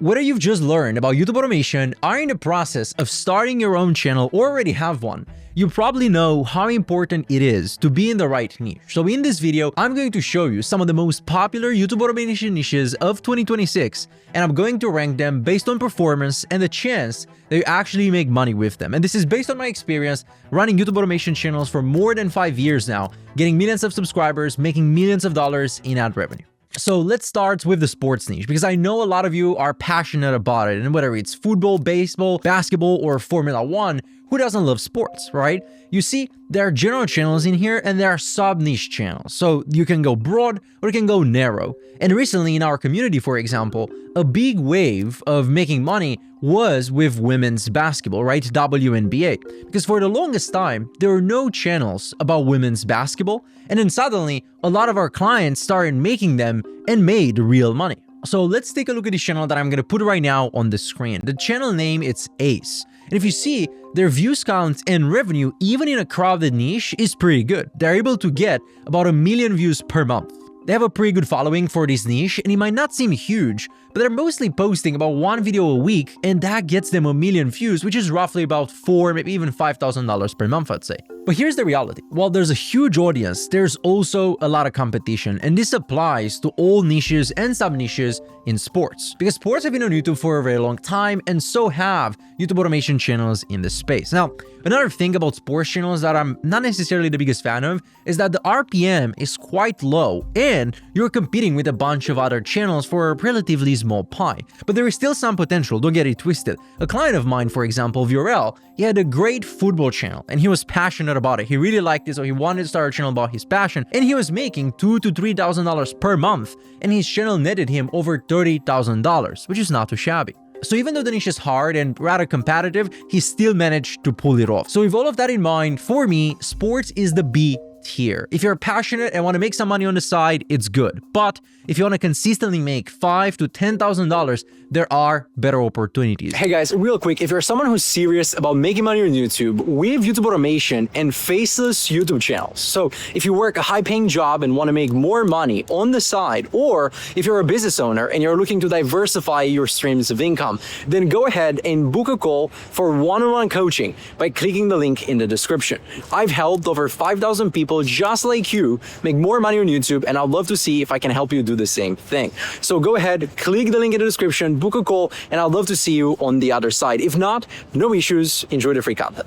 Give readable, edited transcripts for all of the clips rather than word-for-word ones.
Whether you've just learned about YouTube automation, are in the process of starting your own channel, or already have one, you probably know how important it is to be in the right niche. So in this video, I'm going to show you some of the most popular YouTube automation niches of 2026, and I'm going to rank them based on performance and the chance that you actually make money with them. And this is based on my experience running YouTube automation channels for more than 5 years now, getting millions of subscribers, making millions of dollars in ad revenue. So let's start with the sports niche, because I know a lot of you are passionate about it, and whether it's football, baseball, basketball, or Formula 1, who doesn't love sports, right? You see, there are general channels in here and there are sub-niche channels. So you can go broad or you can go narrow. And recently in our community, for example, a big wave of making money was with women's basketball, right? WNBA. Because for the longest time, there were no channels about women's basketball. And then suddenly, a lot of our clients started making them and made real money. So let's take a look at this channel that I'm going to put right now on the screen. The channel name, it's Ace. And if you see, their views count and revenue, even in a crowded niche, is pretty good. They're able to get about 1 million views per month. They have a pretty good following for this niche, and it might not seem huge, but they're mostly posting about 1 video a week, and that gets them 1 million views, which is roughly about $4,000, maybe even $5,000 per month, I'd say. But here's the reality. While there's a huge audience, there's also a lot of competition, and this applies to all niches and sub-niches in sports. Because sports have been on YouTube for a very long time, and so have YouTube automation channels in the space. Now, another thing about sports channels that I'm not necessarily the biggest fan of is that the RPM is quite low, and you're competing with a bunch of other channels for a relatively small pie. But there is still some potential, don't get it twisted. A client of mine, for example, Viorel, he had a great football channel, and he was passionate about it. He really liked it, so he wanted to start a channel about his passion, and he was making $2,000 to $3,000 per month, and his channel netted him over $30,000, which is not too shabby. So even though the niche is hard and rather competitive, he still managed to pull it off. So with all of that in mind, for me, sports is the B tier. If you're passionate and want to make some money on the side, it's good. But if you want to consistently make $5,000 to $10,000, there are better opportunities. Hey guys, real quick, if you're someone who's serious about making money on YouTube, we have YouTube automation and Faceless YouTube channels. So if you work a high-paying job and want to make more money on the side, or if you're a business owner and you're looking to diversify your streams of income, then go ahead and book a call for one-on-one coaching by clicking the link in the description. I've helped over 5,000 people just like you make more money on YouTube, and I'd love to see if I can help you do the same thing. So go ahead, click the link in the description, book a call, and I'd love to see you on the other side. If not, no issues, enjoy the free content.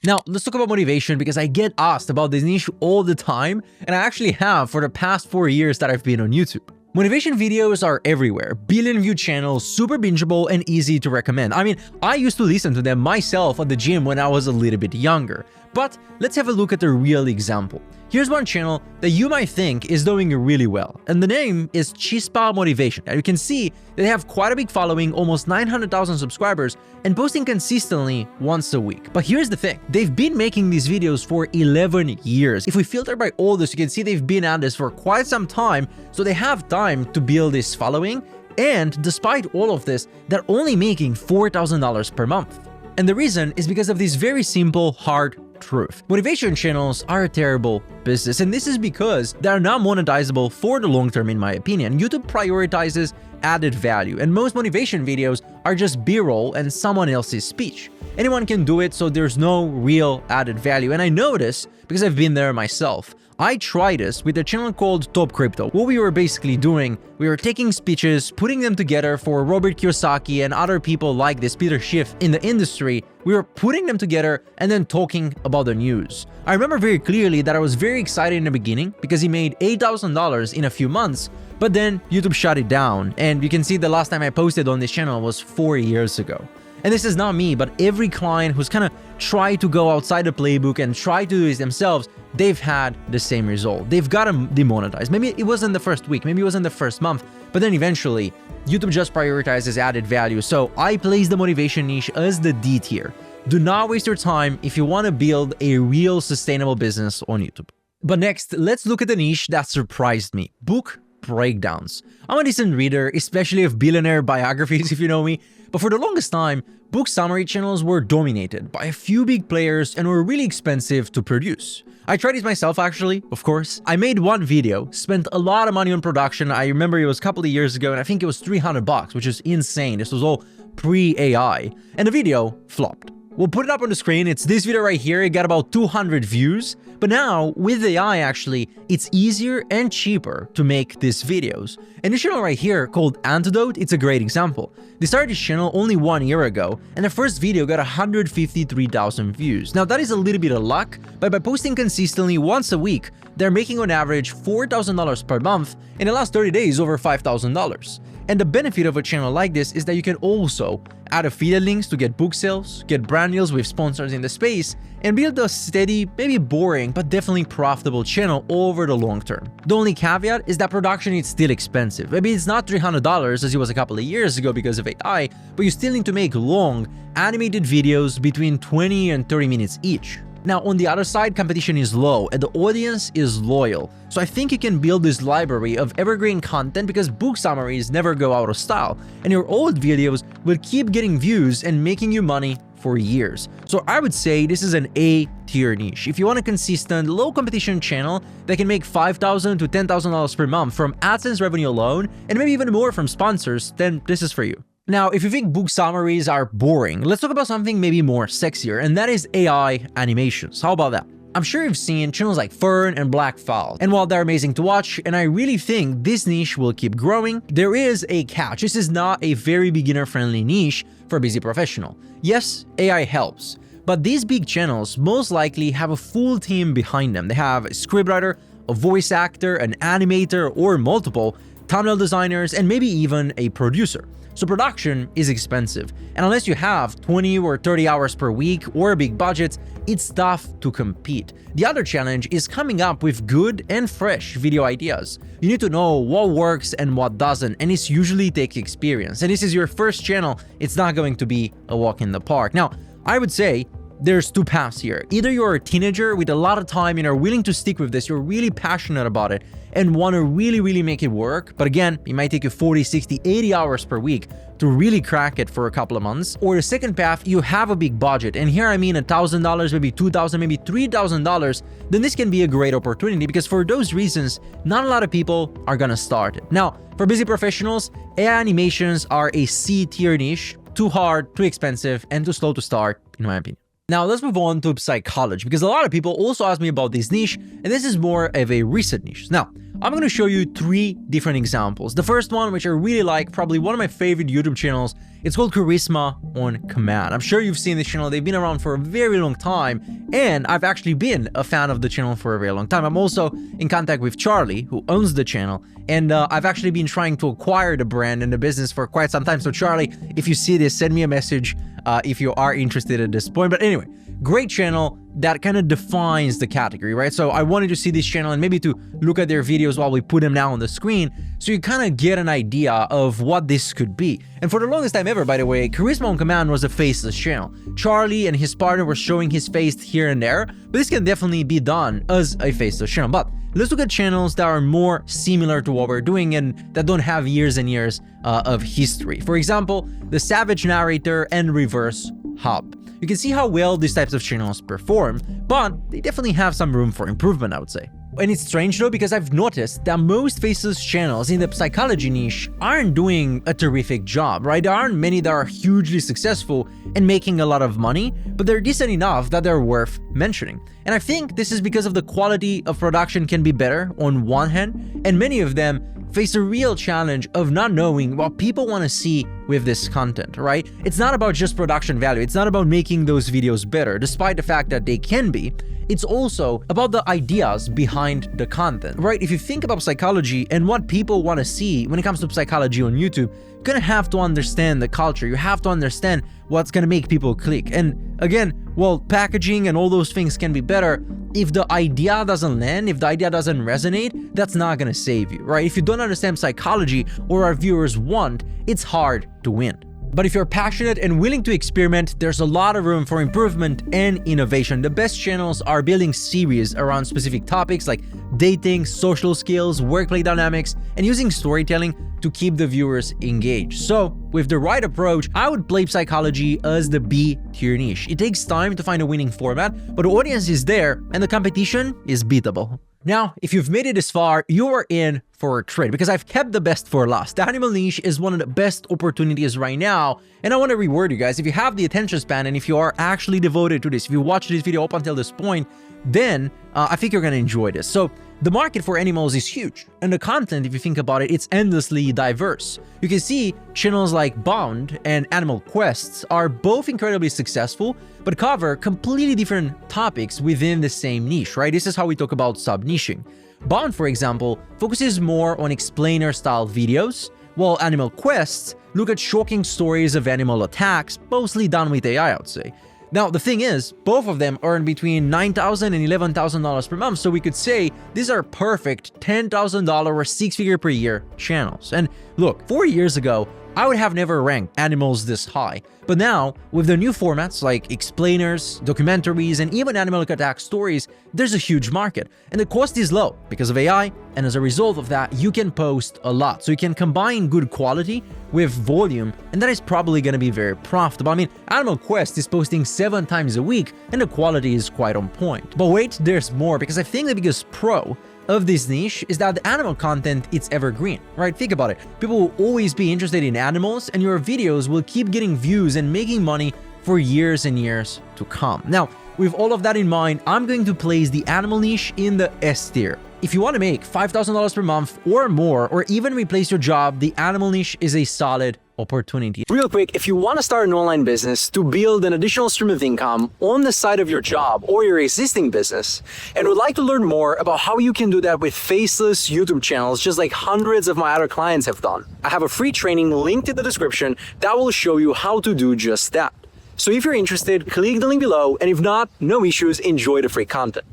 Now, let's talk about motivation, because I get asked about this niche all the time, and I actually have for the past 4 years that I've been on YouTube. Motivation videos are everywhere, billion-view channels, super bingeable, and easy to recommend. I mean, I used to listen to them myself at the gym when I was a little bit younger. But let's have a look at a real example. Here's one channel that you might think is doing really well, and the name is Chispa Motivation. And you can see they have quite a big following, almost 900,000 subscribers, and posting consistently once a week. But here's the thing, they've been making these videos for 11 years. If we filter by all this, you can see they've been at this for quite some time, so they have time to build this following, and despite all of this, they're only making $4,000 per month. And the reason is because of this very simple, hard truth. Motivation channels are a terrible business, and this is because they are not monetizable for the long term, in my opinion. YouTube prioritizes added value, and most motivation videos are just B-roll and someone else's speech. Anyone can do it, so there's no real added value. And I know this because I've been there myself. I tried this with a channel called Top Crypto. What we were basically doing, we were taking speeches, putting them together for Robert Kiyosaki and other people like this, Peter Schiff in the industry. We were putting them together and then talking about the news. I remember very clearly that I was very excited in the beginning because he made $8,000 in a few months, but then YouTube shut it down. And you can see the last time I posted on this channel was 4 years ago. And this is not me, but every client who's kind of tried to go outside the playbook and try to do this themselves, they've had the same result. They've got to demonetize. Maybe it wasn't the first week, maybe it wasn't the first month, but then eventually YouTube just prioritizes added value. So I place the motivation niche as the D tier. Do not waste your time if you want to build a real sustainable business on YouTube. But next, let's look at the niche that surprised me: book breakdowns. I'm a decent reader, especially of billionaire biographies if you know me, but for the longest time, book summary channels were dominated by a few big players and were really expensive to produce. I tried it myself actually, of course. I made one video, spent a lot of money on production. I remember it was a couple of years ago and I think it was 300 bucks, which is insane. This was all pre-AI, and the video flopped. We'll put it up on the screen. It's this video right here. It got about 200 views. But now, with AI actually, it's easier and cheaper to make these videos. And this channel right here, called Antidote, it's a great example. They started this channel only 1 year ago, and their first video got 153,000 views. Now, that is a little bit of luck, but by posting consistently once a week, they're making on average $4,000 per month, in the last 30 days over $5,000. And the benefit of a channel like this is that you can also add affiliate links to get book sales, get brand deals with sponsors in the space, and build a steady, maybe boring, but definitely profitable channel over the long term. The only caveat is that production is still expensive. Maybe it's not $300 as it was a couple of years ago because of AI, but you still need to make long, animated videos between 20 and 30 minutes each. Now, on the other side, competition is low and the audience is loyal. So I think you can build this library of evergreen content because book summaries never go out of style, and your old videos will keep getting views and making you money for years. So I would say this is an A-tier niche. If you want a consistent, low competition channel that can make $5,000 to $10,000 per month from AdSense revenue alone, and maybe even more from sponsors, then this is for you. Now, if you think book summaries are boring, let's talk about something maybe more sexier, and that is AI animations. How about that? I'm sure you've seen channels like Fern and Black Fowl, and while they're amazing to watch, and I really think this niche will keep growing, there is a catch. This is not a very beginner-friendly niche for a busy professional. Yes, AI helps, but these big channels most likely have a full team behind them. They have a scriptwriter, a voice actor, an animator, or multiple, thumbnail designers, and maybe even a producer. So production is expensive, and unless you have 20 or 30 hours per week or a big budget, it's tough to compete. The other challenge is coming up with good and fresh video ideas. You need to know what works and what doesn't, and this usually takes experience. And this is your first channel, it's not going to be a walk in the park. Now, I would say there's two paths here. Either you're a teenager with a lot of time and are willing to stick with this, you're really passionate about it and want to really make it work, but again, it might take you 40, 60, 80 hours per week to really crack it for a couple of months. Or the second path, you have a big budget, and here I mean $1,000, maybe $2,000, maybe $3,000, then this can be a great opportunity because for those reasons, not a lot of people are gonna start it. Now, for busy professionals, AI animations are a C-tier niche, too hard, too expensive, and too slow to start, in my opinion. Now let's move on to psychology, because a lot of people also ask me about this niche, and this is more of a recent niche. Now, I'm going to show you 3 different examples. The first one, which I really like, probably one of my favorite YouTube channels, it's called Charisma on Command. I'm sure you've seen this channel. They've been around for a very long time, and I've actually been a fan of the channel for a very long time. I'm also in contact with Charlie, who owns the channel, and I've actually been trying to acquire the brand and the business for quite some time. So Charlie, if you see this, send me a message if you are interested at this point. But anyway, great channel that kind of defines the category, right? So I wanted to see this channel and maybe to look at their videos while we put them now on the screen so you kind of get an idea of what this could be. And for the longest time ever, by the way, Charisma on Command was a faceless channel. Charlie and his partner were showing his face here and there, but this can definitely be done as a faceless channel. But let's look at channels that are more similar to what we're doing and that don't have years and years of history. For example, the Savage Narrator and Reverse Hub. You can see how well these types of channels perform, but they definitely have some room for improvement, I would say. And it's strange though, because I've noticed that most faceless channels in the psychology niche aren't doing a terrific job, right? There aren't many that are hugely successful and making a lot of money, but they're decent enough that they're worth mentioning. And I think this is because of the quality of production can be better on one hand, and many of them face a real challenge of not knowing what people want to see with this content, right? It's not about just production value. It's not about making those videos better, despite the fact that they can be. It's also about the ideas behind the content, right? If you think about psychology and what people want to see when it comes to psychology on YouTube, you're gonna have to understand the culture. You have to understand what's gonna make people click. And again, well, packaging and all those things can be better. If the idea doesn't land, if the idea doesn't resonate, that's not gonna save you, right? If you don't understand psychology or our viewers want, it's hard to win. But if you're passionate and willing to experiment, there's a lot of room for improvement and innovation. The best channels are building series around specific topics like dating, social skills, workplace dynamics, and using storytelling to keep the viewers engaged. So, with the right approach, I would play psychology as the B-tier niche. It takes time to find a winning format, but the audience is there and the competition is beatable. Now, if you've made it this far, you are in for a treat because I've kept the best for last. The animal niche is one of the best opportunities right now, and I want to reward you guys. If you have the attention span and if you are actually devoted to this, if you watch this video up until this point, then I think you're going to enjoy this. So, the market for animals is huge, and the content, if you think about it, it's endlessly diverse. You can see channels like Bound and Animal Quests are both incredibly successful, but cover completely different topics within the same niche, right? This is how we talk about sub-niching. Bound, for example, focuses more on explainer-style videos, while Animal Quests look at shocking stories of animal attacks, mostly done with AI, I would say. Now, the thing is, both of them earn between $9,000 and $11,000 per month, so we could say these are perfect $10,000 or six-figure per year channels. And look, 4 years ago, I would have never ranked animals this high. But now, with the new formats like explainers, documentaries, and even animal attack stories, there's a huge market. And the cost is low because of AI, and as a result of that, you can post a lot. So you can combine good quality with volume, and that is probably going to be very profitable. I mean, Animal Quest is posting 7 times a week, and the quality is quite on point. But wait, there's more, because I think the biggest pro of this niche is that the animal content, it's evergreen, right? Think about it. People will always be interested in animals, and your videos will keep getting views and making money for years and years to come. Now, with all of that in mind, I'm going to place the animal niche in the S tier. If you want to make $5,000 per month or more, or even replace your job, the animal niche is a solid opportunity. Real quick, if you want to start an online business to build an additional stream of income on the side of your job or your existing business, and would like to learn more about how you can do that with faceless YouTube channels, just like hundreds of my other clients have done, I have a free training linked in the description that will show you how to do just that. So if you're interested, click the link below, and if not, no issues, enjoy the free content.